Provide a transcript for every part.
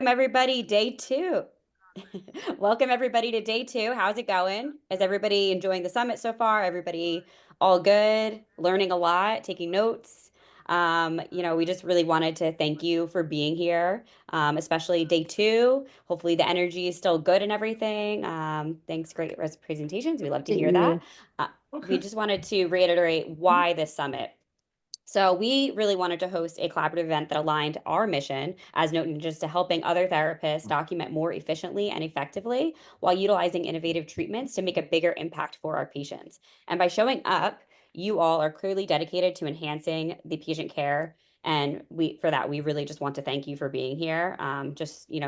Everybody, day two. Welcome everybody to day two. How's it going? Is everybody enjoying the summit so far? Everybody all good? Learning a lot, taking notes? We just really wanted to thank you for being here, especially day two. Hopefully the energy is still good and everything. Thanks, great presentations. We love to hear that. You. We Okay. just wanted to reiterate why this summit. So we really wanted to host a collaborative event that aligned our mission as Note Ninjas to helping other therapists document more efficiently and effectively while utilizing innovative treatments to make a bigger impact for our patients. And by showing up, you all are clearly dedicated to enhancing the patient care. And we really just want to thank you for being here.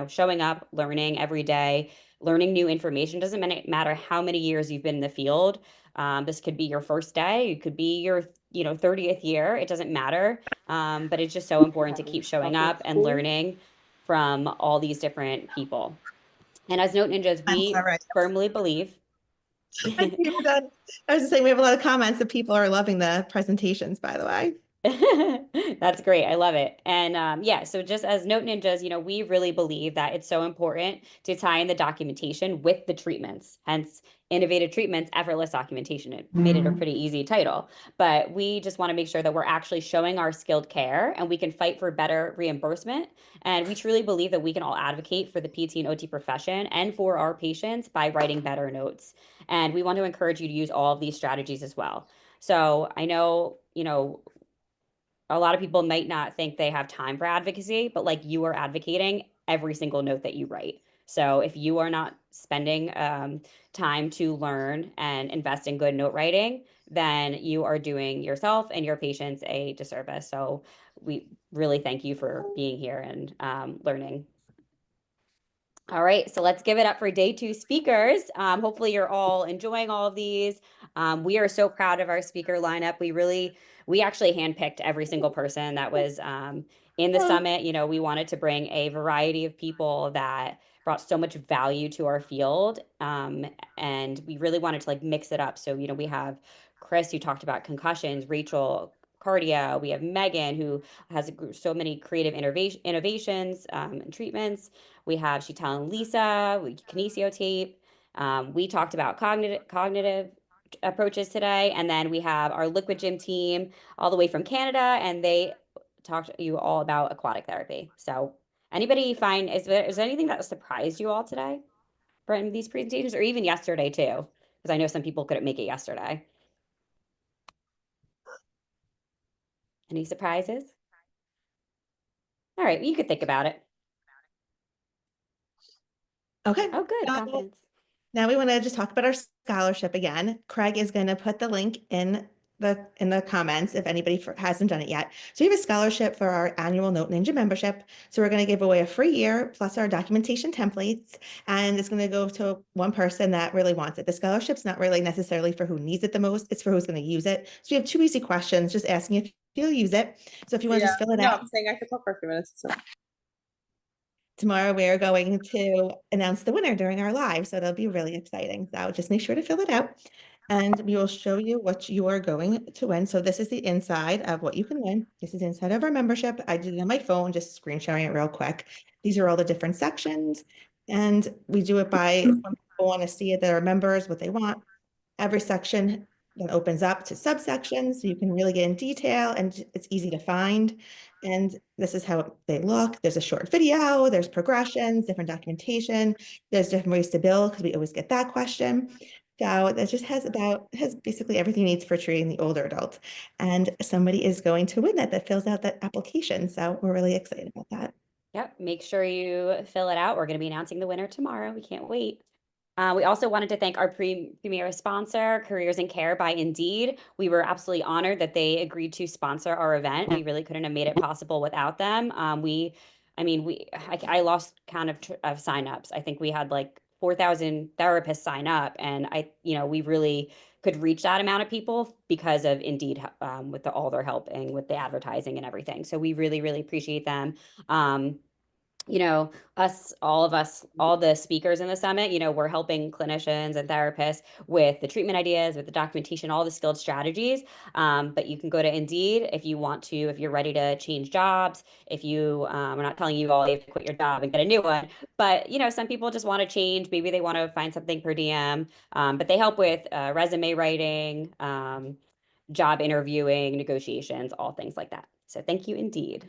Showing up, learning every day, learning new information. Doesn't matter how many years you've been in the field. This could be your first day, it could be your 30th year. It doesn't matter. But it's just so important to keep showing up and learning from all these different people. And as Note Ninjas, Comments we already. firmly believe. I see we're done. I was just saying we have a lot of comments that people are loving the presentations, by the way. That's great. I love it. And yeah, so just as Note Ninjas, we really believe that it's so important to tie in the documentation with the treatments, hence innovative treatments, effortless documentation. It made it a pretty easy title. But we just want to make sure that we're actually showing our skilled care and we can fight for better reimbursement. And we truly believe that we can all advocate for the PT and OT profession and for our patients by writing better notes. And we want to encourage you to use all of these strategies as well. So I know, a lot of people might not think they have time for advocacy, but like you are advocating every single note that you write. So if you are not spending time to learn and invest in good note writing, then you are doing yourself and your patients a disservice. So we really thank you for being here and learning. All right, so let's give it up for day two speakers. Hopefully you're all enjoying all of these. We are so proud of our speaker lineup. We actually handpicked every single person that was in the summit. We wanted to bring a variety of people that brought so much value to our field. And we really wanted to like mix it up. So, we have Chris who talked about concussions, Rachel cardio. We have Megan who has so many creative innovations and treatments. We have Sheetal and Lisa, kinesiotape. We talked about cognitive approaches today, and then we have our liquid gym team all the way from Canada, and they talked to you all about aquatic therapy. So, anybody find is there anything that surprised you all today from these presentations, or even yesterday too? Because I know some people couldn't make it yesterday. Any surprises? All right, you could think about it. Okay. Oh, good So confidence. now we want to just talk about our scholarship again. Craig is going to put the link in the comments if anybody hasn't done it yet. So we have a scholarship for our annual Note Ninja membership. So we're going to give away a free year plus our documentation templates, and it's going to go to one person that really wants it. The scholarship's not really necessarily for who needs it the most, it's for who's going to use it. So we have two easy questions, just asking if you'll use it. So if you want to just fill it No, out. I'm saying I could talk for a few minutes. So. Tomorrow we are going to announce the winner during our live, so it'll be really exciting. So just make sure to fill it out, and we will show you what you are going to win. So this is the inside of what you can win. This is the inside of our membership. I did it on my phone, just screen sharing it real quick. These are all the different sections, and we do it by when people want to see it, their members, what they want. Every section then opens up to subsections, so you can really get in detail and it's easy to find. And this is how they look. There's a short video, there's progressions, different documentation, there's different ways to bill because we always get that question. So that just has basically everything you need for treating the older adult. And somebody is going to win that fills out that application. So we're really excited about that. Yep, make sure you fill it out. We're going to be announcing the winner tomorrow. We can't wait. We also wanted to thank our premier sponsor, Careers in Care by Indeed. We were absolutely honored that they agreed to sponsor our event. We really couldn't have made it possible without them. I lost count of signups. I think we had like 4,000 therapists sign up, and we really could reach that amount of people because of Indeed, with all their help and with the advertising and everything. So we really, really appreciate them. you know, all of us, all the speakers in the summit, we're helping clinicians and therapists with the treatment ideas, with the documentation, all the skilled strategies. But you can go to Indeed if you want to, if you're ready to change jobs. If you, we're not telling you all you have to quit your job and get a new one, but some people just want to change. Maybe they want to find something per diem, but they help with resume writing, job interviewing, negotiations, all things like that. So thank you, Indeed.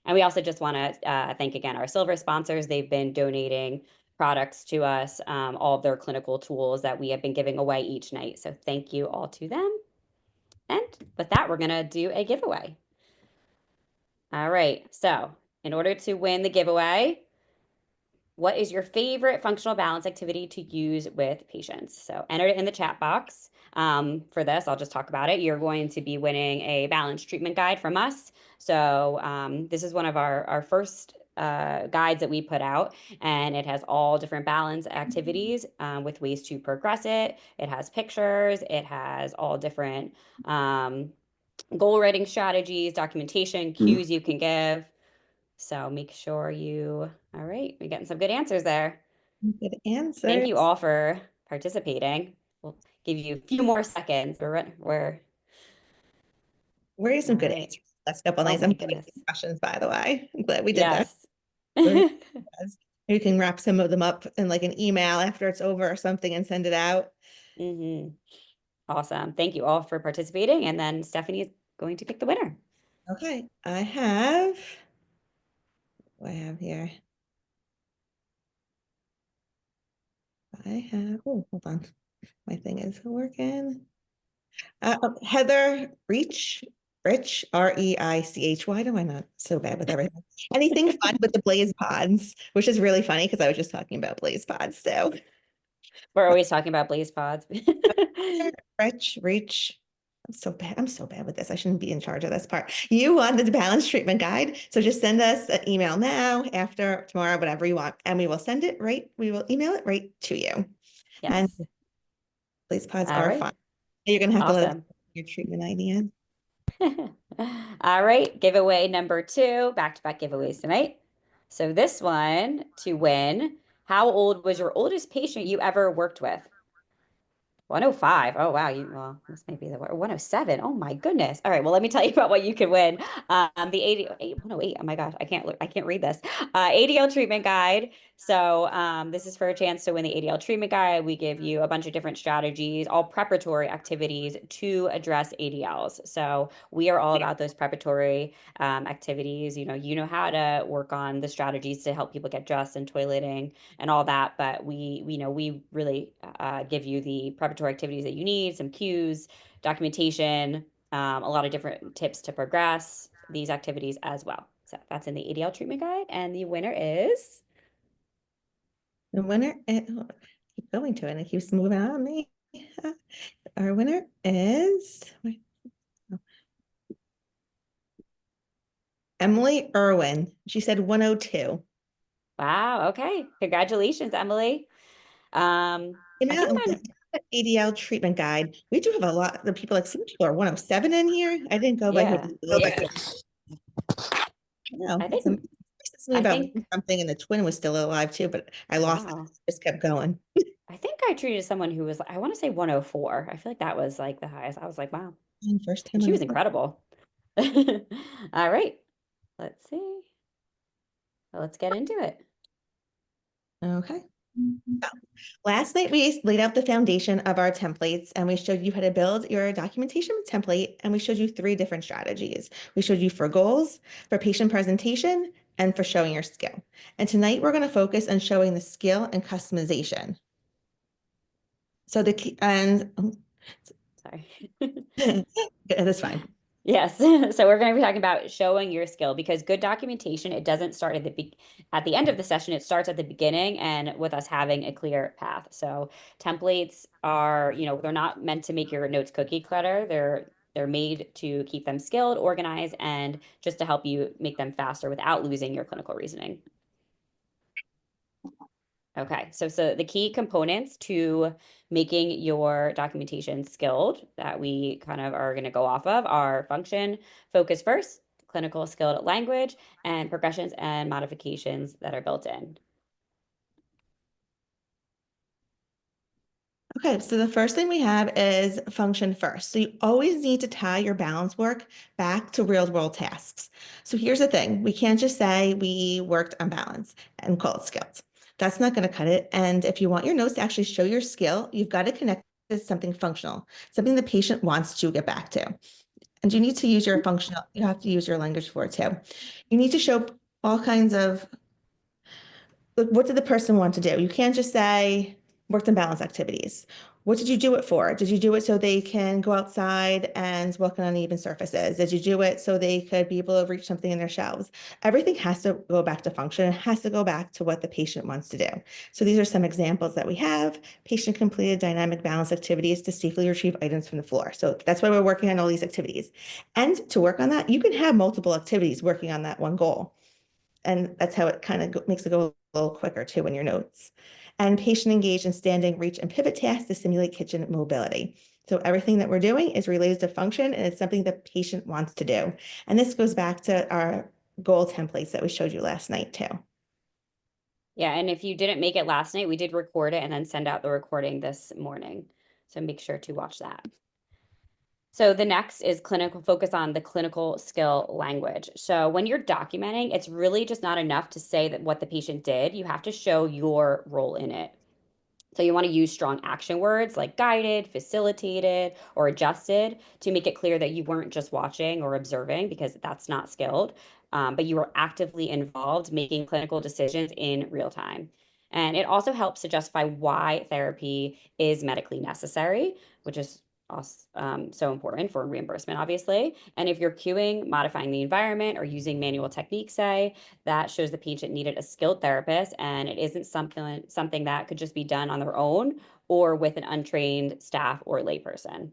And we also just want to thank again our silver sponsors. They've been donating products to us, all of their clinical tools that we have been giving away each night. So thank you all to them. And with that, we're going to do a giveaway. All right. So in order to win the giveaway, what is your favorite functional balance activity to use with patients? So enter it in the chat box. For this, I'll just talk about it. You're going to be winning a balance treatment guide from us. So this is one of our first guides that we put out, and it has all different balance activities with ways to progress it. It has pictures. It has all different goal writing strategies, documentation, cues you can give. So make sure all right, we're getting some good answers there. Good Thank you answers. all for participating. We'll give you a few more seconds. Where are All some good right. answers last couple of Oh nights? my I'm good at goodness. these questions, by the way. I'm glad we did that. Yes. Very good. You can wrap some of them up in like an email after it's over or something and send it out. hmm Awesome. Thank you all for participating. And then Stephanie is going to pick the winner. Okay, what I have here. Oh, hold on. My thing is working. Heather Rich, Reich. Why do I not so bad with everything? Anything fun with the Blaze pods, which is really funny because I was just talking about Blaze pods. So We're always talking about Blaze Pods. Reach. I'm so bad with this. I shouldn't be in charge of this part. You want the balance treatment guide. So just send us an email now, after, tomorrow, whatever you want. And we will email it right to you. And Yes. Blaze pods All are right. fun. You're gonna have to let us know Awesome. your treatment idea. All right. Giveaway number two, back-to-back giveaways tonight. So this one to win, how old was your oldest patient you ever worked with? 105. Oh, wow. This may be the word. 107. Oh my goodness. All right. Well, let me tell you about what you can win. The 108. Oh my gosh. I can't read this. ADL treatment guide. So, this is for a chance to win the ADL treatment guide. We give you a bunch of different strategies, all preparatory activities to address ADLs. So we are all about those preparatory activities. You know how to work on the strategies to help people get dressed and toileting and all that. But we really give you the preparatory activities that you need, some cues, documentation, a lot of different tips to progress these activities as well. So that's in the ADL treatment guide, and the winner is. The winner, keep going to it, and it keeps moving on me. Our winner is Emily Irwin. She said 102. Wow. Okay. Congratulations, Emily. I think mine. ADL treatment guide. We do have a lot of people, like some people are 107 in here. I didn't go by who, Yeah. no, I it's think. something I about think. something, and the twin was still alive too, but I lost it. Wow. Just kept going. I think I treated someone who was, I want to say 104. I feel like that was like the highest. I was like, wow. And first And time she on was the phone. incredible. All right. Let's see. Well, let's get into it. Okay. Last night, we laid out the foundation of our templates, and we showed you how to build your documentation template, and we showed you 3 different strategies. We showed you for goals, for patient presentation, and for showing your skill. And tonight, we're going to focus on showing the skill and customization. So the key, and Sorry. that's fine. Yes. So we're going to be talking about showing your skill because good documentation, it doesn't start at the end of the session, it starts at the beginning and with us having a clear path. So templates are, they're not meant to make your notes cookie clutter. They're made to keep them skilled, organized, and just to help you make them faster without losing your clinical reasoning. Okay, so the key components to making your documentation skilled that we kind of are going to go off of are function, focus first, clinical skilled language, and progressions and modifications that are built in. Okay, so the first thing we have is function first. So you always need to tie your balance work back to real world tasks. So here's the thing, we can't just say we worked on balance and call it skills. That's not going to cut it. And if you want your notes to actually show your skill, you've got to connect to something functional, something the patient wants to get back to. And you need to use your functional, you have to use your language for it too. You need to show all kinds of what did the person want to do? You can't just say worked and balance activities. What did you do it for? Did you do it so they can go outside and walk on uneven surfaces? Did you do it so they could be able to reach something in their shelves? Everything has to go back to function. It has to go back to what the patient wants to do. So these are some examples that we have. Patient completed dynamic balance activities to safely retrieve items from the floor. So that's why we're working on all these activities. And to work on that, you can have multiple activities working on that one goal. And that's how it kind of makes it go a little quicker too in your notes. And patient engaged in standing, reach, and pivot tasks to simulate kitchen mobility. So everything that we're doing is related to function, and it's something the patient wants to do. And this goes back to our goal templates that we showed you last night too. Yeah, and if you didn't make it last night, we did record it and then send out the recording this morning. So make sure to watch that. So the next is clinical focus on the clinical skill language. So when you're documenting, it's really just not enough to say that what the patient did. You have to show your role in it. So you want to use strong action words like guided, facilitated, or adjusted to make it clear that you weren't just watching or observing because that's not skilled, but you were actively involved making clinical decisions in real time. And it also helps to justify why therapy is medically necessary, which is also, so important for reimbursement, obviously. And if you're cueing, modifying the environment, or using manual techniques, say, that shows the patient needed a skilled therapist and it isn't something that could just be done on their own or with an untrained staff or layperson.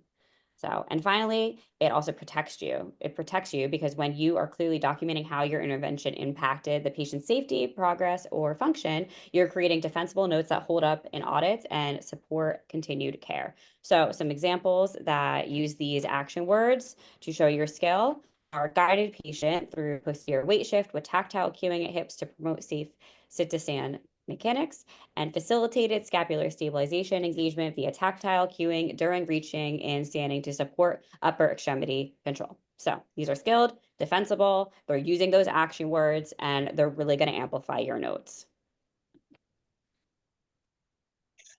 So, and finally, it also protects you. It protects you because when you are clearly documenting how your intervention impacted the patient's safety, progress, or function, you're creating defensible notes that hold up in audits and support continued care. So, some examples that use these action words to show your skill are guided patient through posterior weight shift with tactile cueing at hips to promote safe sit to stand mechanics, and facilitated scapular stabilization engagement via tactile cueing during reaching and standing to support upper extremity control. So these are skilled, defensible, they're using those action words, and they're really going to amplify your notes.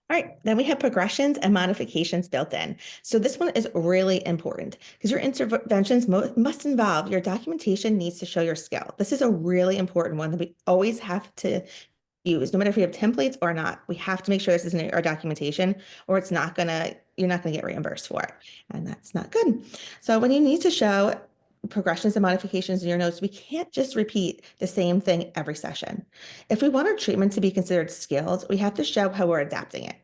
All right, then we have progressions and modifications built in. So this one is really important because your interventions must involve your documentation needs to show your skill. This is a really important one that we always have to use, no matter if we have templates or not. We have to make sure this is in our documentation or it's not gonna, you're not gonna get reimbursed for it. And that's not good. So when you need to show progressions and modifications in your notes, we can't just repeat the same thing every session. If we want our treatment to be considered skilled, we have to show how we're adapting it.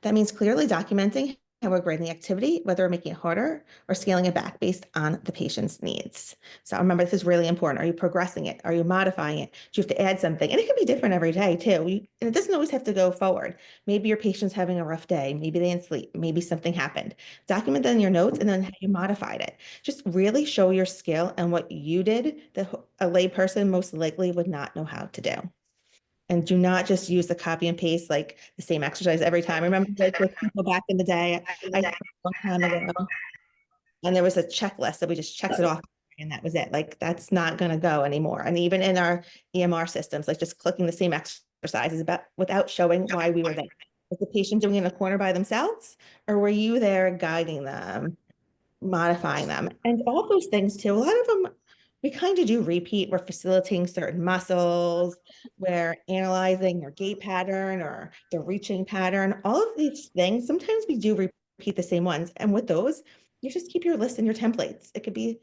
That means clearly documenting how we're grading the activity, whether we're making it harder or scaling it back based on the patient's needs. So remember, this is really important. Are you progressing it? Are you modifying it? Do you have to add something? And it can be different every day too. And it doesn't always have to go forward. Maybe your patient's having a rough day. Maybe they didn't sleep. Maybe something happened. Document that in your notes and then how you modified it. Just really show your skill and what you did that a layperson most likely would not know how to do. And do not just use the copy and paste like the same exercise every time. Remember, like with people back in the day, I a long time ago, and there was a checklist that we just checked it off, and that was it. Like that's not going to go anymore. And even in our EMR systems, like just clicking the same exercises about without showing why we were there. Was the patient doing it in a corner by themselves, or were you there guiding them, modifying them? And all those things too. A lot of them we kind of do repeat. We're facilitating certain muscles, we're analyzing their gait pattern or their reaching pattern. All of these things, sometimes we do repeat the same ones. And with those, you just keep your list and your templates. It could be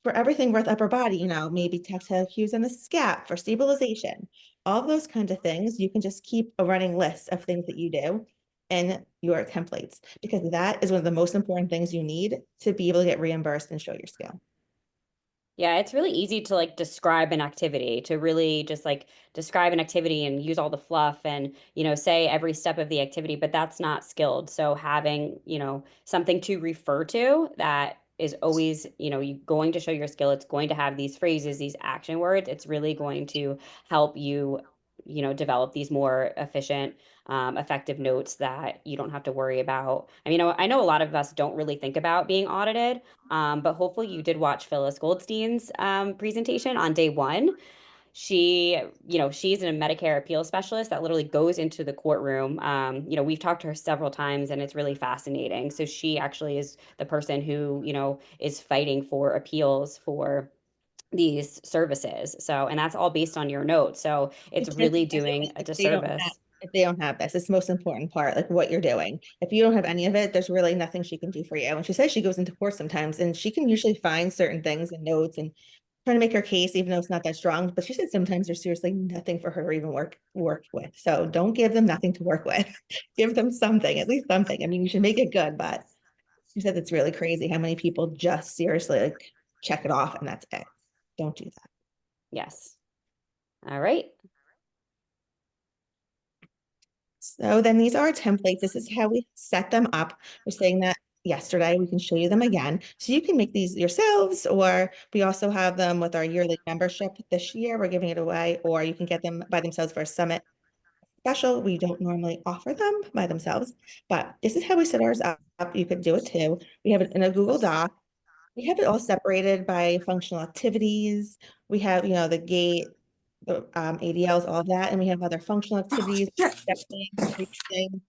for everything with upper body, maybe tactile cues on the scap for stabilization. All of those kinds of things, you can just keep a running list of things that you do in your templates because that is one of the most important things you need to be able to get reimbursed and show your skill. Yeah, it's really easy to like describe an activity, to really just like describe an activity and use all the fluff and, say every step of the activity, but that's not skilled. So having, something to refer to that is always, you going to show your skill. It's going to have these phrases, these action words. It's really going to help you, develop these more efficient, effective notes that you don't have to worry about. I mean, I know a lot of us don't really think about being audited, but hopefully you did watch Phyllis Goldstein's presentation on day one. She's a Medicare appeal specialist that literally goes into the courtroom. We've talked to her several times and it's really fascinating. So she actually is the person who, is fighting for appeals for these services. So, and that's all based on your notes. So You it's can't really do any of doing it a have disservice. if they don't have this. It's the most important part, like what you're doing. If you don't have any of it, there's really nothing she can do for you. And she says she goes into court sometimes and she can usually find certain things and notes and trying to make her case, even though it's not that strong. But she said sometimes there's seriously nothing for her to even work with. So don't give them nothing to work with. Give them something, at least something. I mean, you should make it good, but she said it's really crazy how many people just seriously like check it off and that's it. Don't do that. Yes. All right. So then these are our templates. This is how we set them up. We're saying that yesterday. We can show you them again. So you can make these yourselves, or we also have them with our yearly membership this year. We're giving it away, or you can get them by themselves for a summit special. We don't normally offer them by themselves, but this is how we set ours up. You could do it too. We have it in a Google Doc. We have it all separated by functional activities. We have, the gait, the ADLs, all of that. And we have other functional activities, stepping, increasing,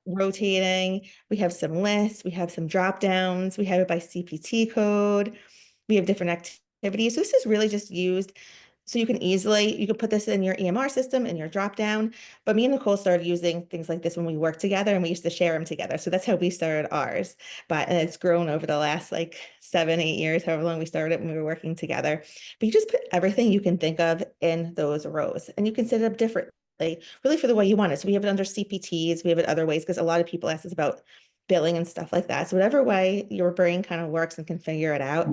rotating. We have some lists. We have some drop downs. We have it by CPT code. We have different activities. So this is really just used so you could put this in your EMR system in your drop down. But me and Nicole started using things like this when we worked together and we used to share them together. So that's how we started ours. And it's grown over the last like 7, 8 years, however long we started when we were working together. But you just put everything you can think of in those rows and you can set it up differently, really for the way you want it. So we have it under CPTs, we have it other ways because a lot of people ask us about billing and stuff like that. So whatever way your brain kind of works and can figure it out,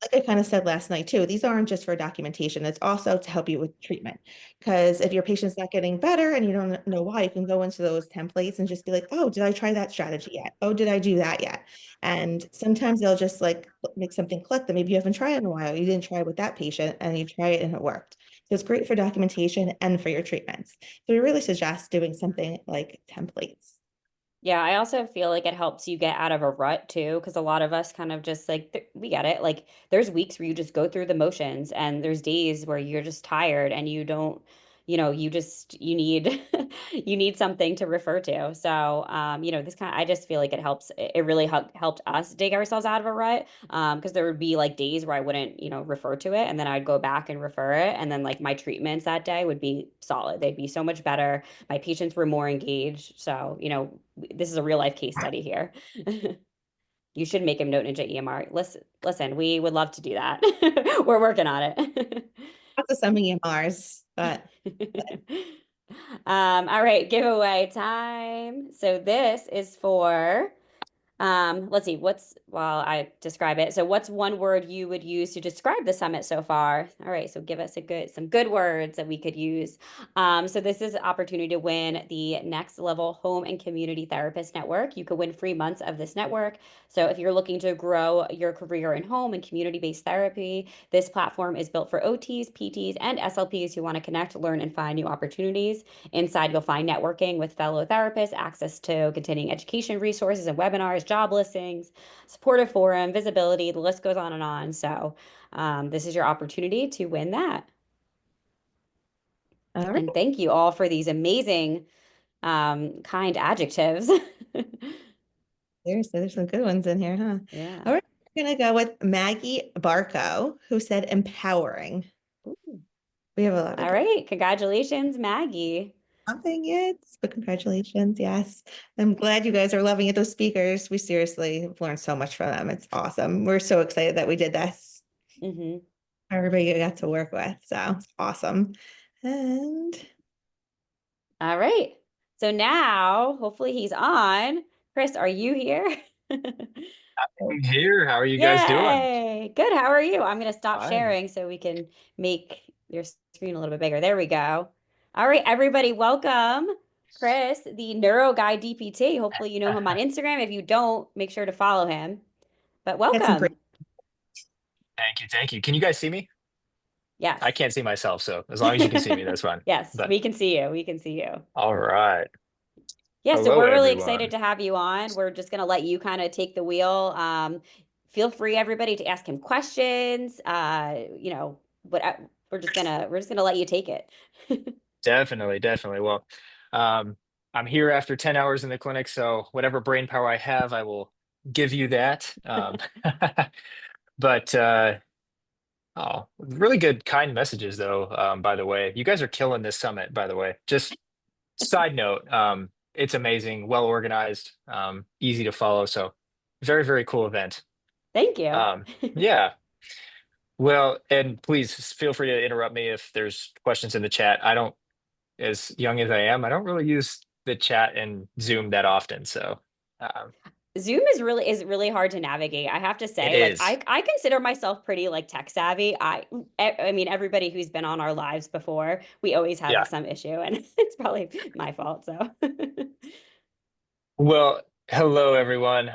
like I kind of said last night too, these aren't just for documentation. It's also to help you with treatment. Because if your patient's not getting better and you don't know why, you can go into those templates and just be like, oh, did I try that strategy yet? Oh, did I do that yet? And sometimes they'll just like make something click that maybe you haven't tried in a while. You didn't try it with that patient and you try it and it worked. So it's great for documentation and for your treatments. So we really suggest doing something like templates. Yeah, I also feel like it helps you get out of a rut too, because a lot of us kind of just like we get it. Like there's weeks where you just go through the motions, and there's days where you're just tired and you don't, you need you need something to refer to. So, this kind of I just feel like it helps. It really helped us dig ourselves out of a rut. Because there would be like days where I wouldn't, refer to it, and then I'd go back and refer it, and then like my treatments that day would be solid. They'd be so much better. My patients were more engaged. So, this is a real life case study here. You should make him Note Ninja EMR. Listen, we would love to do that. We're working on it. Lots of some EMRs, but All right, giveaway time. So this is for let's see, while I describe it. So what's one word you would use to describe the summit so far? All right, so give us some good words that we could use. So this is an opportunity to win the Next Level Home and Community Therapist Network. You could win free months of this network. So if you're looking to grow your career in home and community-based therapy, this platform is built for OTs, PTs, and SLPs who want to connect, learn, and find new opportunities. Inside, you'll find networking with fellow therapists, access to continuing education resources and webinars, job listings, supportive forum, visibility, the list goes on and on. So this is your opportunity to win that. all right. And thank you all for these amazing, kind adjectives. There's some good ones in here, huh? Yeah. All right, we're gonna go with Maggie Barco, who said empowering. Ooh. We have a lot of All good right. Congratulations, Maggie. nothing yet, but congratulations. Yes. I'm glad you guys are loving it. Those speakers, we seriously have learned so much from them. It's awesome. We're so excited that we did this. Hmm. Everybody you got to work with. So it's awesome. And All right. So now, hopefully he's on. Chris, are you here? I'm here. How are you guys doing? Yay. Good. How are you? I'm going to stop Fine. sharing so we can make your screen a little bit bigger. There we go. All right, everybody, welcome Chris, the Neuro Guy DPT. Hopefully you know him on Instagram. If you don't, make sure to follow him. but Get some great. welcome. Thank you. Thank you. Can you guys see me? Yes. I can't see myself, so as long as you can see me, that's fine. Yes, But we can see you. We can see you. all right. Yeah, so Hello, we're really excited everyone. to have you on. We're just going to let you kind of take the wheel. Feel free, everybody, to ask him questions. What we're just gonna let you take it. Definitely, definitely. Well, um, I'm here after 10 hours in the clinic, so whatever brain power I have, I will give you that. But oh, really good, kind messages, though. By the way, you guys are killing this summit, by the way. Just side note, it's amazing, well organized, easy to follow. So very, very cool event. Thank you. Um, yeah. Well, and please feel free to interrupt me if there's questions in the chat. I don't, as young as I am, I don't really use the chat and Zoom that often. So um, Zoom is really hard to navigate. I have to it say, like is. I consider myself pretty like tech savvy. I mean everybody who's been on our lives before, we always have Yeah. some issue and it's probably my fault. So Well, hello, everyone.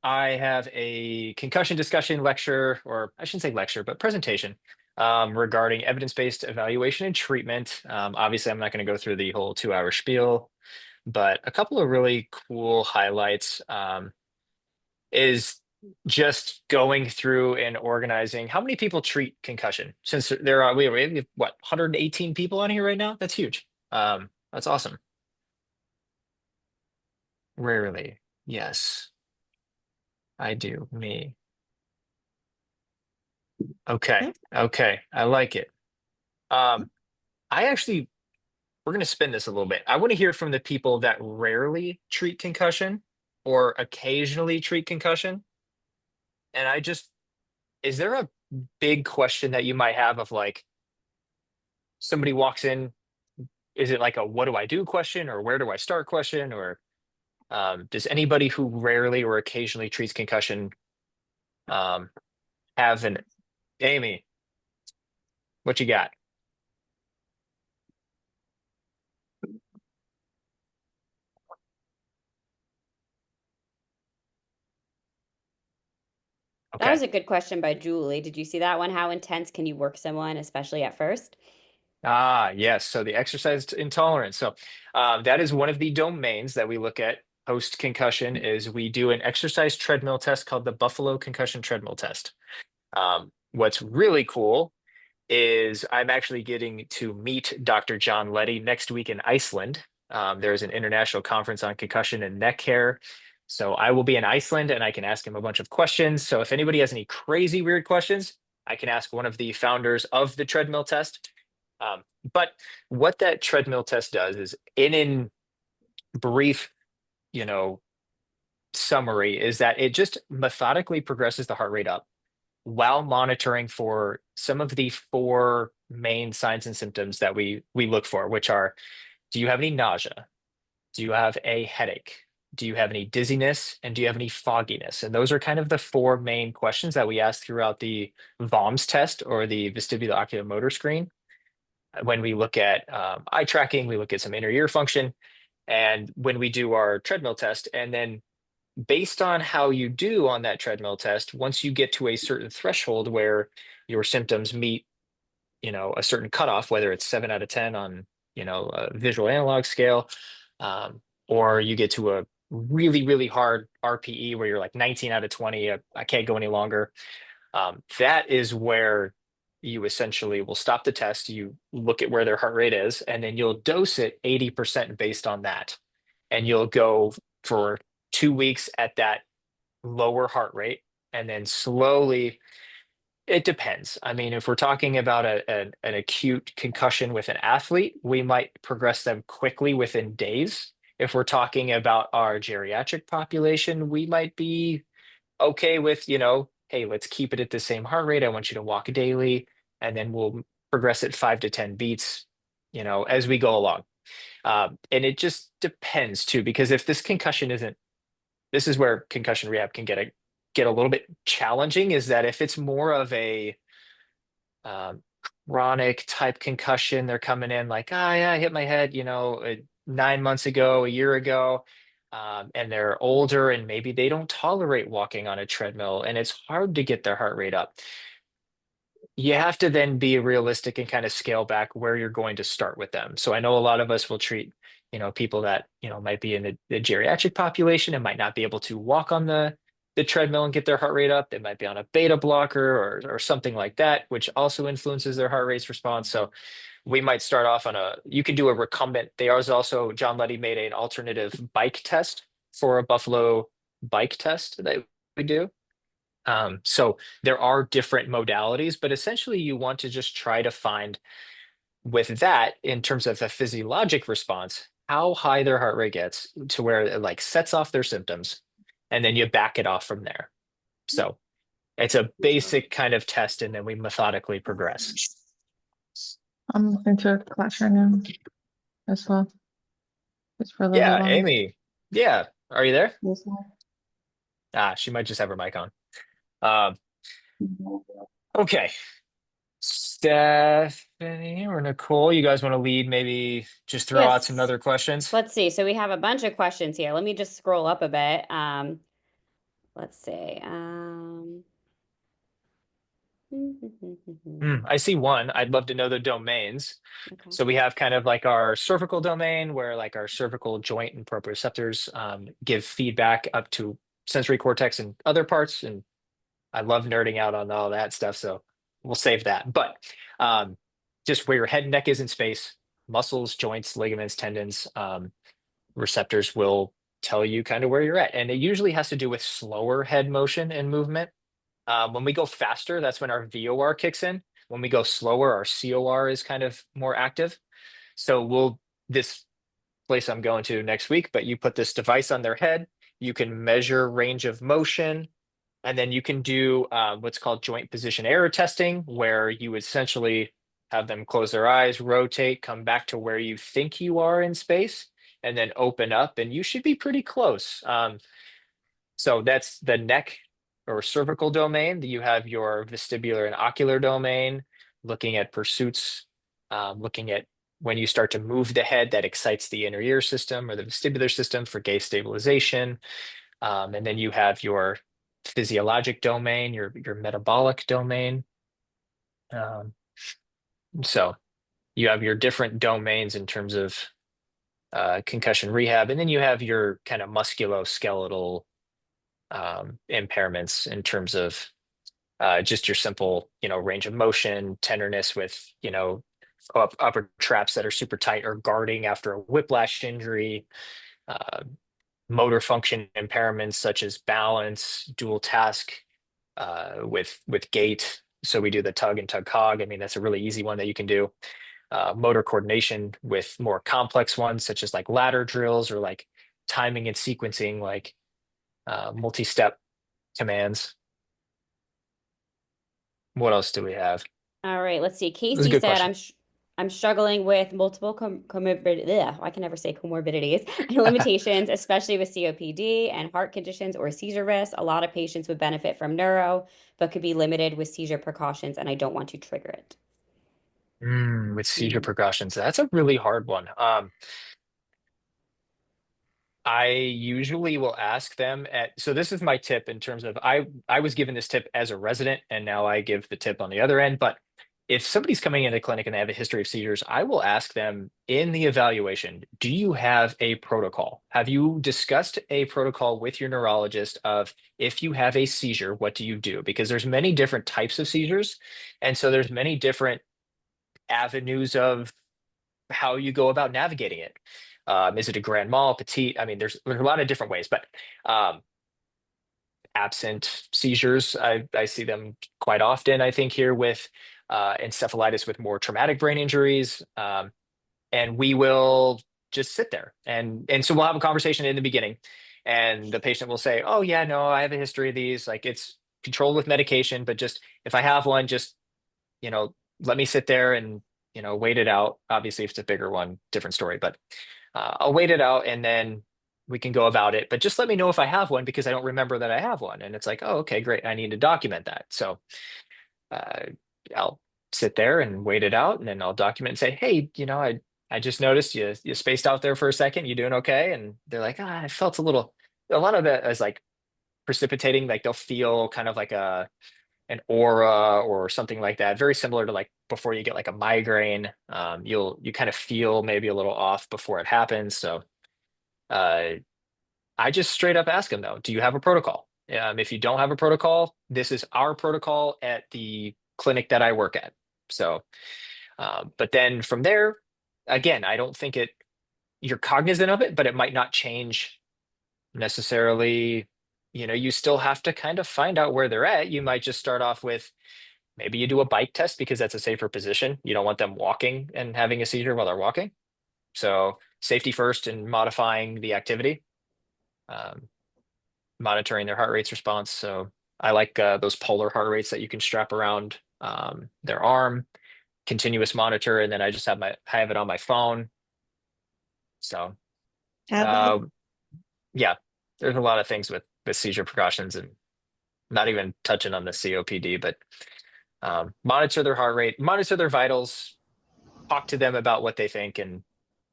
I have a concussion discussion lecture, or I shouldn't say lecture, but presentation regarding evidence-based evaluation and treatment. Obviously, I'm not going to go through the whole 2-hour spiel, but a couple of really cool highlights is just going through and organizing. How many people treat concussion? Since there are, we have what, 118 people on here right now? That's huge. That's awesome. Rarely. Yes, I do. Me. Okay. Yeah. Okay. I like it. Um, I actually, we're going to spin this a little bit. I want to hear from the people that rarely treat concussion or occasionally treat concussion. And is there a big question that you might have of like somebody walks in, is it like a what do I do question or where do I start question? Or does anybody who rarely or occasionally treats concussion um, have an Amy, what you got? that Okay. was a good question by Julie. Did you see that one? How intense can you work someone, especially at first? Ah, yes. So the exercise intolerance. So that is one of the domains that we look at post concussion is we do an exercise treadmill test called the Buffalo Concussion Treadmill Test. What's really cool is I'm actually getting to meet Dr. John Letty next week in Iceland. There's an international conference on concussion and neck care. So I will be in Iceland and I can ask him a bunch of questions. So if anybody has any crazy weird questions, I can ask one of the founders of the treadmill test. But what that treadmill test does is in brief, you know, summary is that it just methodically progresses the heart rate up while monitoring for some of the four main signs and symptoms that we look for, which are, do you have any nausea? Do you have a headache? Do you have any dizziness? And do you have any fogginess? And those are kind of the four main questions that we ask throughout the VOMS test or the vestibular ocular motor screen. When we look at eye tracking, we look at some inner ear function. And when we do our treadmill test, and then based on how you do on that treadmill test, once you get to a certain threshold where your symptoms meet, a certain cutoff, whether it's 7 out of 10 on, a visual analog scale, or you get to a really, really hard RPE where you're like 19 out of 20, I can't go any longer. That is where you essentially will stop the test. You look at where their heart rate is, and then you'll dose it 80% based on that. And you'll go for 2 weeks at that lower heart rate, and then slowly, it depends. I mean, if we're talking about an acute concussion with an athlete, we might progress them quickly within days. If we're talking about our geriatric population, we might be okay with, hey, let's keep it at the same heart rate. I want you to walk daily, and then we'll progress it 5 to 10 beats, as we go along. And it just depends too, because if this concussion isn't, this is where concussion rehab can get a little bit challenging, is that if it's more of a um, chronic type concussion, they're coming in like, ah, yeah, I hit my head, 9 months ago, a year ago. and they're older and maybe they don't tolerate walking on a treadmill and it's hard to get their heart rate up. You have to then be realistic and kind of scale back where you're going to start with them. So I know a lot of us will treat, people that, might be in the geriatric population and might not be able to walk on the treadmill and get their heart rate up. They might be on a beta blocker or something like that, which also influences their heart rate's response. So we might start off you can do a recumbent. There's also, John Letty made an alternative bike test for a Buffalo bike test that we do. So there are different modalities, but essentially you want to just try to find with that in terms of a physiologic response, how high their heart rate gets to where it like sets off their symptoms, and then you back it off from there. So it's a basic kind of test, and then we methodically progress. I'm listening to a class right now as well. It's for level Yeah, one. Amy. Yeah, are you there? Yes, She might just have her mic on. Okay. Stephanie or Nicole, you guys want to lead, maybe just throw out some Yes. other questions? Let's see. So we have a bunch of questions here. Let me just scroll up a bit. Let's see. I see one. I'd love to know the domains. Okay. So we have kind of like our cervical domain where like our cervical joint and proprioceptors give feedback up to sensory cortex and other parts. And I love nerding out on all that stuff. So we'll save that. But just where your head and neck is in space, muscles, joints, ligaments, tendons, receptors will tell you kind of where you're at. And it usually has to do with slower head motion and movement. When we go faster, that's when our VOR kicks in. When we go slower, our COR is kind of more active. So this place I'm going to next week, but you put this device on their head, you can measure range of motion, and then you can do what's called joint position error testing, where you essentially have them close their eyes, rotate, come back to where you think you are in space, and then open up, and you should be pretty close. So that's the neck or cervical domain. You have your vestibular and ocular domain, looking at pursuits, looking at when you start to move the head, that excites the inner ear system or the vestibular system for gaze stabilization. And then you have your physiologic domain, your metabolic domain. So you have your different domains in terms of concussion rehab, and then you have your kind of musculoskeletal impairments in terms of just your simple, range of motion, tenderness with, upper traps that are super tight or guarding after a whiplash injury, motor function impairments such as balance, dual task with gait. So we do the tug and tug cog. I mean, that's a really easy one that you can do. Motor coordination with more complex ones, such as like ladder drills or like timing and sequencing, like multi-step commands. What else do we have? All right, let's see. That's a Casey good said, question. I'm struggling with multiple comorbid I can never say comorbidities and limitations, especially with COPD and heart conditions or seizure risk. A lot of patients would benefit from neuro, but could be limited with seizure precautions, and I don't want to trigger it. With seizure precautions, that's a really hard one. I usually will ask them so this is my tip in terms of I was given this tip as a resident and now I give the tip on the other end. But if somebody's coming into the clinic and they have a history of seizures, I will ask them in the evaluation, do you have a protocol? Have you discussed a protocol with your neurologist of if you have a seizure, what do you do? Because there's many different types of seizures. And so there's many different avenues of how you go about navigating it. Is it a grand mal, petite? I mean, there's a lot of different ways, but absent seizures, I see them quite often, I think, here with encephalitis with more traumatic brain injuries. And we will just sit there. And so we'll have a conversation in the beginning and the patient will say, oh yeah, no, I have a history of these. Like it's controlled with medication, but just if I have one, just, let me sit there and, wait it out. Obviously, if it's a bigger one, different story, but I'll wait it out and then we can go about it. But just let me know if I have one because I don't remember that I have one. And it's like, oh, okay, great. I need to document that. So I'll sit there and wait it out and then I'll document and say, hey, I just noticed you spaced out there for a second. You doing okay?" And they're like, "Ah, I felt a little." A lot of it is like precipitating. Like they'll feel kind of like an aura or something like that. Very similar to like before you get like a migraine. You kind of feel maybe a little off before it happens. So uh, I just straight up ask them though, "Do you have a protocol?" If you don't have a protocol, this is our protocol at the clinic that I work at. So, but then from there, again, I don't think you're cognizant of it, but it might not change necessarily. You still have to kind of find out where they're at. You might just start off with maybe you do a bike test because that's a safer position. You don't want them walking and having a seizure while they're walking. So safety first and modifying the activity, um, monitoring their heart rate's response. So I like those polar heart rates that you can strap around their arm, continuous monitor, and then I just have it on my phone. So How about uh, yeah, there's a lot of things with seizure precautions and not even touching on the COPD, but monitor their heart rate, monitor their vitals, talk to them about what they think, and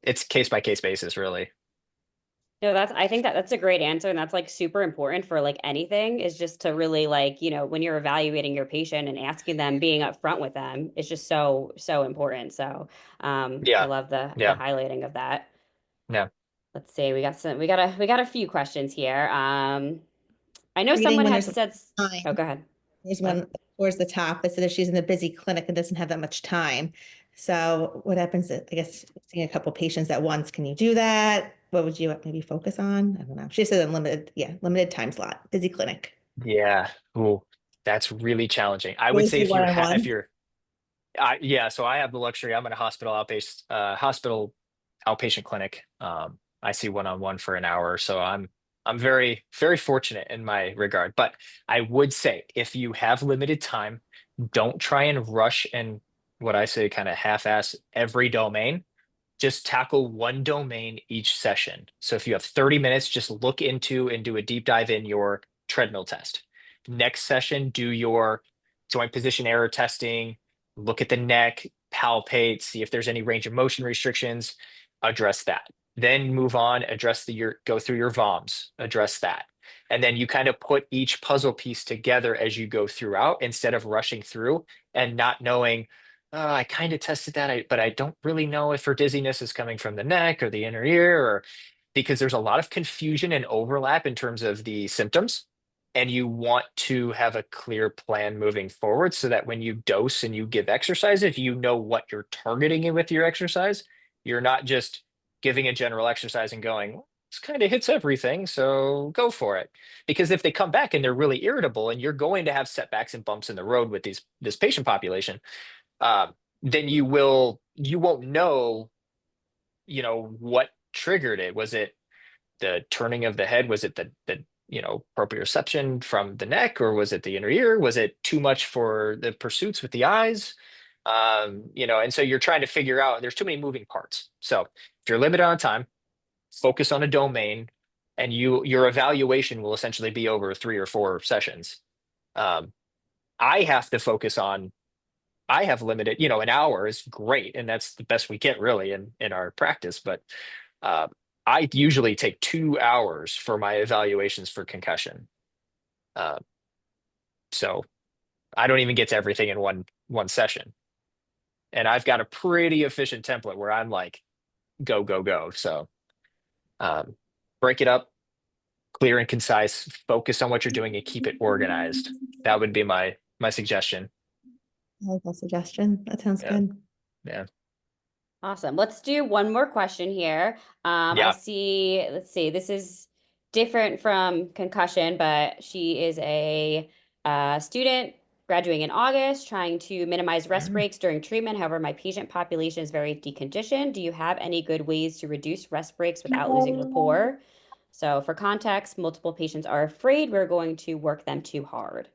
it's case by case basis, really. No, I think that's a great answer. And that's like super important for like anything is just to really like, when you're evaluating your patient and asking them, being upfront with them is just so, so important. So I Yeah, love the yeah, highlighting of that. yeah. Let's see, we got a few questions here. I know reading someone when had there's said, oh, time? go ahead. There's What? one towards the top that said if she's in a busy clinic and doesn't have that much time. So what happens, I guess, seeing a couple patients at once, can you do that? What would you maybe focus on? I don't know. She said unlimited, yeah, limited time slot, busy clinic. Yeah. Ooh, that's really challenging. I would Always say do if one-on-one. you're yeah, so I have the luxury. I'm in a hospital outpatient clinic. I see one-on-one for an hour, so I'm very very fortunate in my regard. But I would say if you have limited time, don't try and rush and what I say kind of half-ass every domain. Just tackle one domain each session. So if you have 30 minutes, just look into and do a deep dive in your treadmill test. Next session, do your joint position error testing, look at the neck, palpate, see if there's any range of motion restrictions, address that. Then move on, go through your VOMs, address that. And then you kind of put each puzzle piece together as you go throughout instead of rushing through and not knowing, I kind of tested that, but I don't really know if her dizziness is coming from the neck or the inner ear, or because there's a lot of confusion and overlap in terms of the symptoms. And you want to have a clear plan moving forward so that when you dose and you give exercise, if you know what you're targeting with your exercise, you're not just giving a general exercise and going, "Well, this kind of hits everything, so go for it." Because if they come back and they're really irritable and you're going to have setbacks and bumps in the road with this patient population, uh, then you won't know, what triggered it. Was it the turning of the head? Was it the proprioception from the neck, or was it the inner ear? Was it too much for the pursuits with the eyes? And so you're trying to figure out. There's too many moving parts. So if you're limited on time, focus on a domain, and your evaluation will essentially be over 3 or 4 sessions. Um, I have to focus on I have limited, an hour is great, and that's the best we get really in our practice. But uh, I usually take 2 hours for my evaluations for concussion. Uh, so I don't even get to everything in one session. And I've got a pretty efficient template where I'm like, go, go, go. So um, break it up, clear and concise, focus on what you're doing and keep it organized. That would be my suggestion. I like that suggestion. That sounds Yeah. good. Yeah. Awesome. Let's do one more question here. Yeah. Let's see, this is different from concussion, but she is a student graduating in August, trying to minimize rest breaks during treatment. However, my patient population is very deconditioned. Do you have any good ways to reduce rest breaks without losing rapport? So for context, multiple patients are afraid we're going to work them too hard.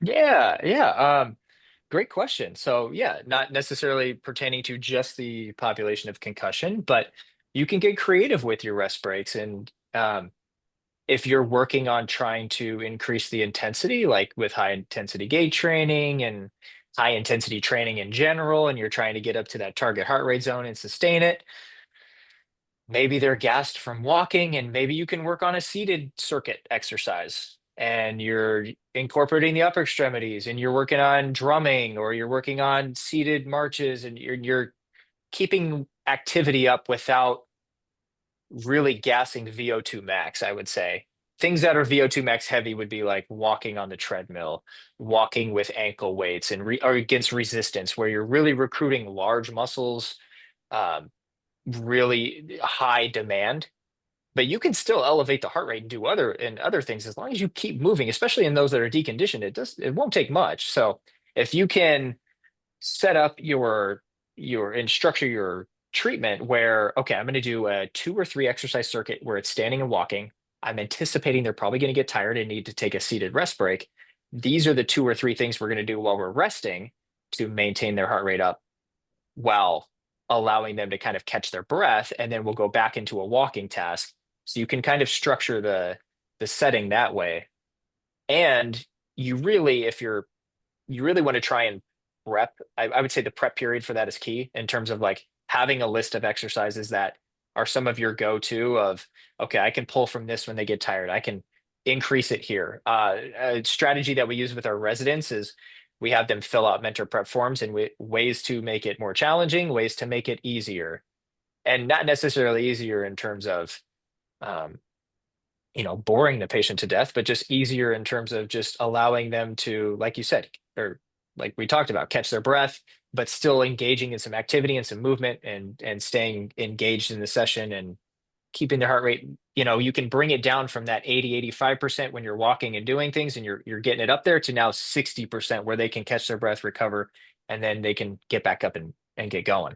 Yeah. Yeah. Great question. So yeah, not necessarily pertaining to just the population of concussion, but you can get creative with your rest breaks. And if you're working on trying to increase the intensity, like with high intensity gait training and high intensity training in general, and you're trying to get up to that target heart rate zone and sustain it. Maybe they're gassed from walking, and maybe you can work on a seated circuit exercise and you're incorporating the upper extremities and you're working on drumming or you're working on seated marches and you're keeping activity up without really gassing VO2 max, I would say. Things that are VO2 max heavy would be like walking on the treadmill, walking with ankle weights and or against resistance, where you're really recruiting large muscles, um, really high demand. But you can still elevate the heart rate and do other things as long as you keep moving, especially in those that are deconditioned. It won't take much. So if you can set up and structure your treatment where, okay, I'm going to do a 2 or 3 exercise circuit where it's standing and walking. I'm anticipating they're probably going to get tired and need to take a seated rest break. These are the 2 or 3 things we're going to do while we're resting to maintain their heart rate up while allowing them to kind of catch their breath. And then we'll go back into a walking task. So you can kind of structure the setting that way. And if you really want to try and prep, I would say the prep period for that is key in terms of like having a list of exercises that are some of your go-to of, okay, I can pull from this when they get tired. I can increase it here. A strategy that we use with our residents is we have them fill out mentor prep forms and ways to make it more challenging, ways to make it easier, and not necessarily easier in terms of, um, boring the patient to death, but just easier in terms of just allowing them to, like you said, or like we talked about, catch their breath, but still engaging in some activity and some movement and staying engaged in the session and keeping their heart rate. You can bring it down from that 80-85% when you're walking and doing things and you're getting it up there to now 60% where they can catch their breath, recover, and then they can get back up and get going.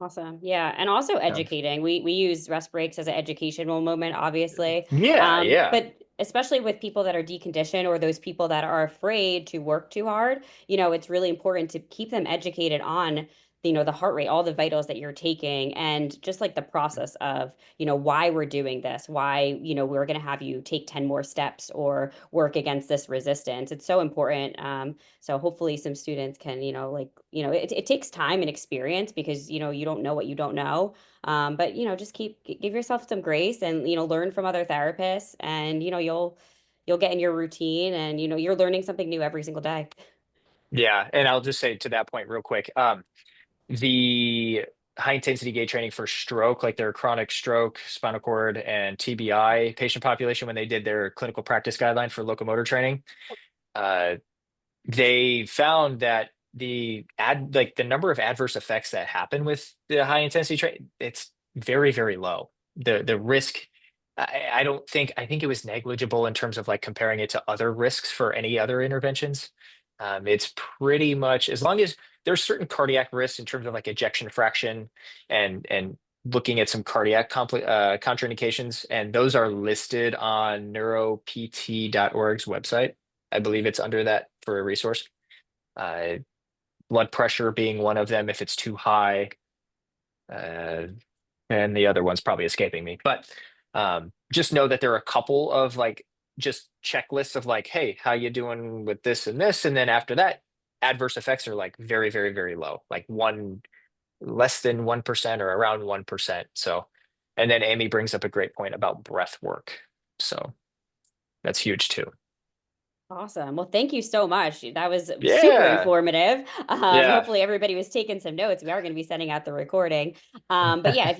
Awesome. Yeah. And also educating. We use rest breaks as an educational moment, obviously. Yeah. But especially with people that are deconditioned or those people that are afraid to work too hard, it's really important to keep them educated on, the heart rate, all the vitals that you're taking, and just like the process of, why we're doing this, why, we're going to have you take 10 more steps or work against this resistance. It's so important. So hopefully some students can, it takes time and experience because, you don't know what you don't know. But, just give yourself some grace and, learn from other therapists and, you'll get in your routine and, you're learning something new every single day. Yeah. And I'll just say to that point real quick, the high intensity gait training for stroke, like their chronic stroke, spinal cord, and TBI patient population, when they did their clinical practice guideline for locomotor training, uh, they found that the number of adverse effects that happen with the high intensity training, it's very, very low. The risk, I think it was negligible in terms of like comparing it to other risks for any other interventions. It's pretty much, as long as there's certain cardiac risks in terms of like ejection fraction and looking at some cardiac contraindications, and those are listed on neuropt.org's website. I believe it's under that for a resource. Uh, Blood pressure being one of them if it's too high, uh, and the other one's probably escaping me. But just know that there are a couple of like just checklists of like, hey, how you doing with this and this, and then after that, adverse effects are like very, very, very low, like less than 1% or around 1%. So, and then Amy brings up a great point about breath work. So that's huge too. Awesome. Well, thank you so much. That was super Yeah. informative. Yeah. Hopefully everybody was taking some notes. We are going to be sending out the recording. But yeah, if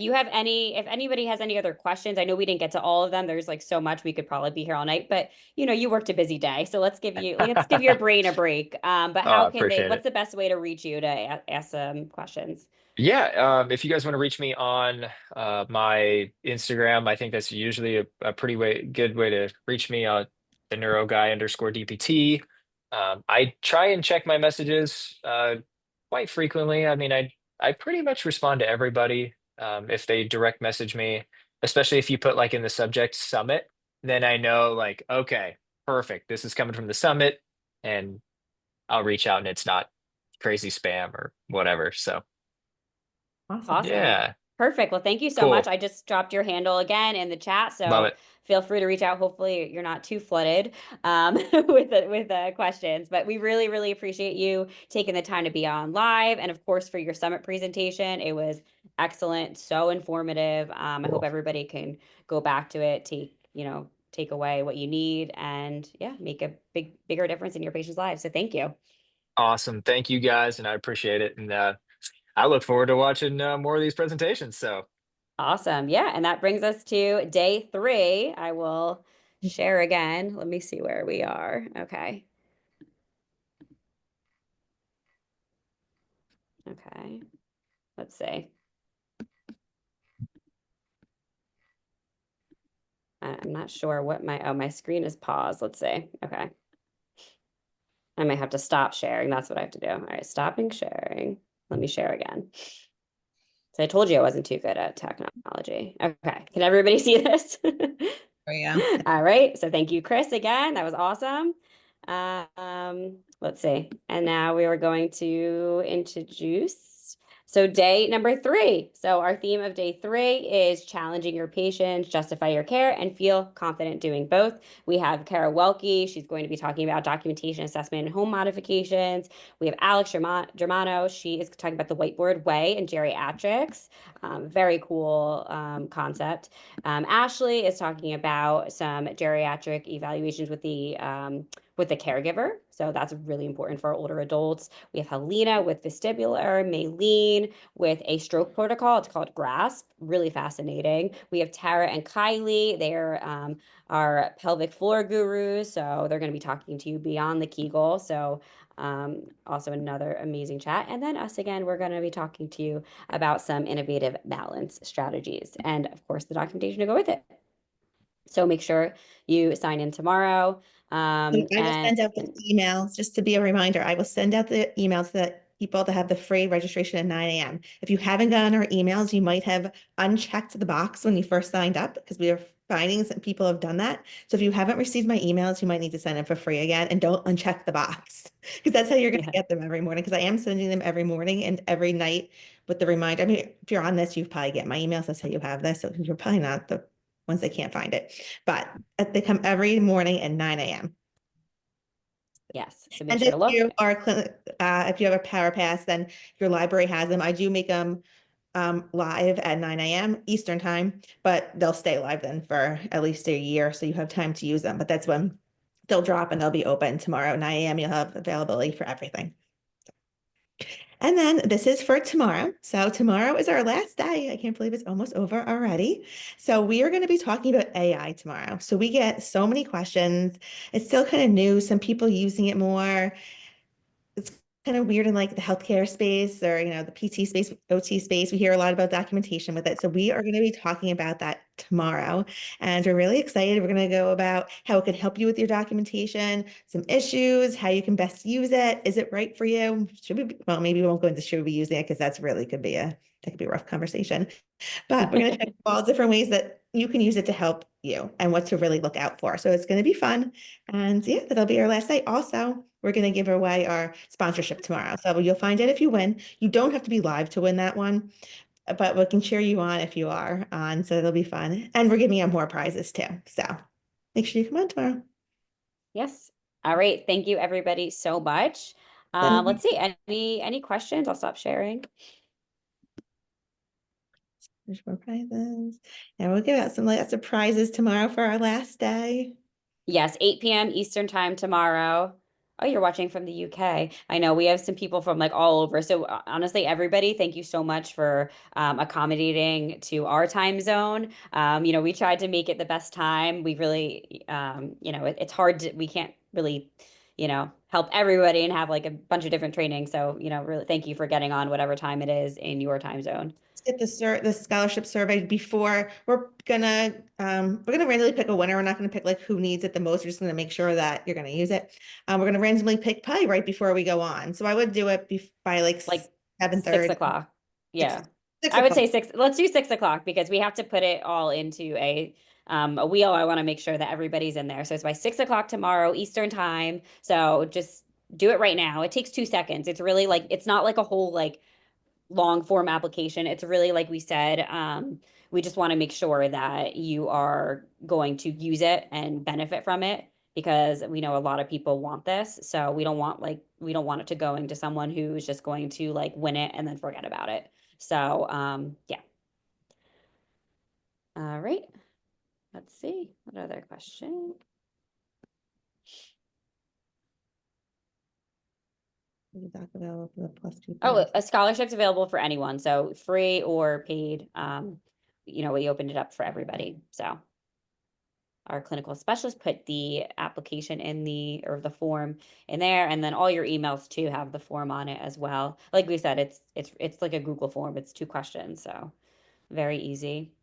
anybody has any other questions, I know we didn't get to all of them. There's like so much, we could probably be here all night, but you worked a busy day. So let's give your brain a break. But Oh, how can appreciate what's it. the best way to reach you to ask some questions? Yeah, if you guys want to reach me on my Instagram, I think that's usually a pretty good way to reach me on the neuro guy underscore DPT. I try and check my messages quite frequently. I mean, I pretty much respond to everybody if they direct message me, especially if you put like in the subject summit, then I know like, okay, perfect. This is coming from the summit, and I'll reach out and it's not crazy spam or whatever. So. Awesome. Awesome. Yeah. Perfect. Well, thank you so much. Cool. I just dropped your handle again in the chat, Love so it. feel free to reach out. Hopefully, you're not too flooded with questions, but we really, really appreciate you taking the time to be on live, and of course for your summit presentation. It was excellent, so informative. I hope Cool. everybody can go back to it, take away what you need, and yeah, make a bigger difference in your patients' lives. So thank you. Awesome. Thank you guys, and I appreciate it. And I look forward to watching more of these presentations. So Awesome. Yeah. And that brings us to day 3. I will share again. Let me see where we are. Okay. Okay. Let's see. I'm not sure what my screen is paused. Let's see. Okay. I might have to stop sharing. That's what I have to do. All right. Stopping sharing. Let me share again. So I told you I wasn't too good at technology. Okay. Can everybody see this? Oh, yeah. All right. So thank you, Chris, again. That was awesome. Let's see. And now we are going to introduce. So day number 3. So our theme of day 3 is challenging your patients, justify your care, and feel confident doing both. We have Kara Welke. She's going to be talking about documentation, assessment, and home modifications. We have Alex Germano. She is talking about the whiteboard way and geriatrics. Very cool concept. Ashley is talking about some geriatric evaluations with the caregiver. So that's really important for older adults. We have Helena with vestibular, Maylene with a stroke protocol. It's called GRASP, really fascinating. We have Tara and Kylie. They're our pelvic floor gurus. So they're going to be talking to you beyond the Kegel. So also another amazing chat. And then us again, we're going to be talking to you about some innovative balance strategies and of course the documentation to go with it. So make sure you sign in tomorrow. I will And send out the emails just to be a reminder. I will send out the emails to the people that have the free registration at 9 a.m. If you haven't gotten our emails, you might have unchecked the box when you first signed up because we are finding that people have done that. So if you haven't received my emails, you might need to sign up for free again and don't uncheck the box because that's how you're going to get them every morning. Because I am sending them every morning and every night with the reminder. I mean, if you're on this, you probably get my emails. That's how you have this. So you're probably not the ones that can't find it, but they come every morning at 9 a.m. yes, so make And sure if to look. you are, if you have a Power Pass, then your library has them. I do make them live at 9 a.m. Eastern time, but they'll stay live then for at least a year. So you have time to use them, but that's when they'll drop and they'll be open tomorrow, 9 a.m. You'll have availability for everything. And then this is for tomorrow. So tomorrow is our last day. I can't believe it's almost over already. So we are going to be talking about AI tomorrow. So we get so many questions. It's still kind of new. Some people using it more. It's kind of weird in like the healthcare space or, the PT space, OT space. We hear a lot about documentation with it. So we are going to be talking about that tomorrow. And we're really excited. We're going to go about how it can help you with your documentation, some issues, how you can best use it. Is it right for you? Well, maybe we won't go into should we be using it because that could be a rough conversation. But we're going to check all different ways that you can use it to help you and what to really look out for. So it's going to be fun. And yeah, that'll be our last day. Also, we're going to give away our sponsorship tomorrow. So you'll find it if you win. You don't have to be live to win that one, but we can cheer you on if you are on. So it'll be fun. And we're giving out more prizes too. So make sure you come on tomorrow. Yes. All right. Thank you everybody so much. Let's see. Any questions? I'll stop sharing. There's more prizes. And we'll give out some surprises tomorrow for our last day. Yes, 8 p.m. Eastern time tomorrow. Oh, you're watching from the UK. I know we have some people from like all over. So honestly, everybody, thank you so much for accommodating to our time zone. We tried to make it the best time. We really, it's hard we can't really, help everybody and have like a bunch of different trainings. So, really thank you for getting on whatever time it is in your time zone. Get the scholarship survey before we're gonna randomly pick a winner. We're not gonna pick like who needs it the most. We're just gonna make sure that you're gonna use it. We're gonna randomly pick probably right before we go on. So I would do it by like 7:30. 6 o'clock. Yeah. 6 I would o'clock. say 6. Let's do 6 o'clock because we have to put it all into a wheel. I want to make sure that everybody's in there. So it's by 6 o'clock tomorrow, Eastern time. So just do it right now. It takes 2 seconds. It's really like, it's not like a whole long form application. It's really, like we said, we just want to make sure that you are going to use it and benefit from it, because we know a lot of people want this. So we don't want it to go into someone who's just going to like win it and then forget about it. So yeah. All right. Let's see. What other question? Doc available for the +2. Oh, a scholarship's available for anyone, so free or paid. We opened it up for everybody. So our clinical specialist put the application in the form in there, and then all your emails too have the form on it as well. Like we said, it's like a Google form. It's 2 questions, so very easy.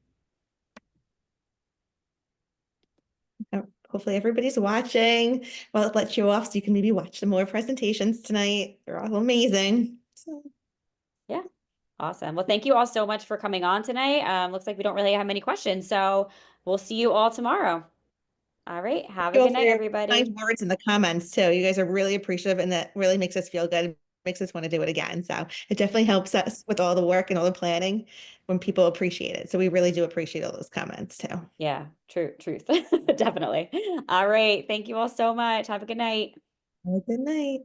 Hopefully everybody's watching. Well, it lets you off so you can maybe watch some more presentations tonight. They're all amazing. So, Yeah. Awesome. Well, thank you all so much for coming on tonight. Looks like we don't really have many questions, so we'll see you all tomorrow. All right. Have a thank you all good for night, your everybody. kind words in the comments too. You guys are really appreciative, and that really makes us feel good. Makes us want to do it again. So it definitely helps us with all the work and all the planning when people appreciate it. So we really do appreciate all those comments too. Yeah, truth. Definitely. All right. Thank you all so much. Have a good night. Have a good night.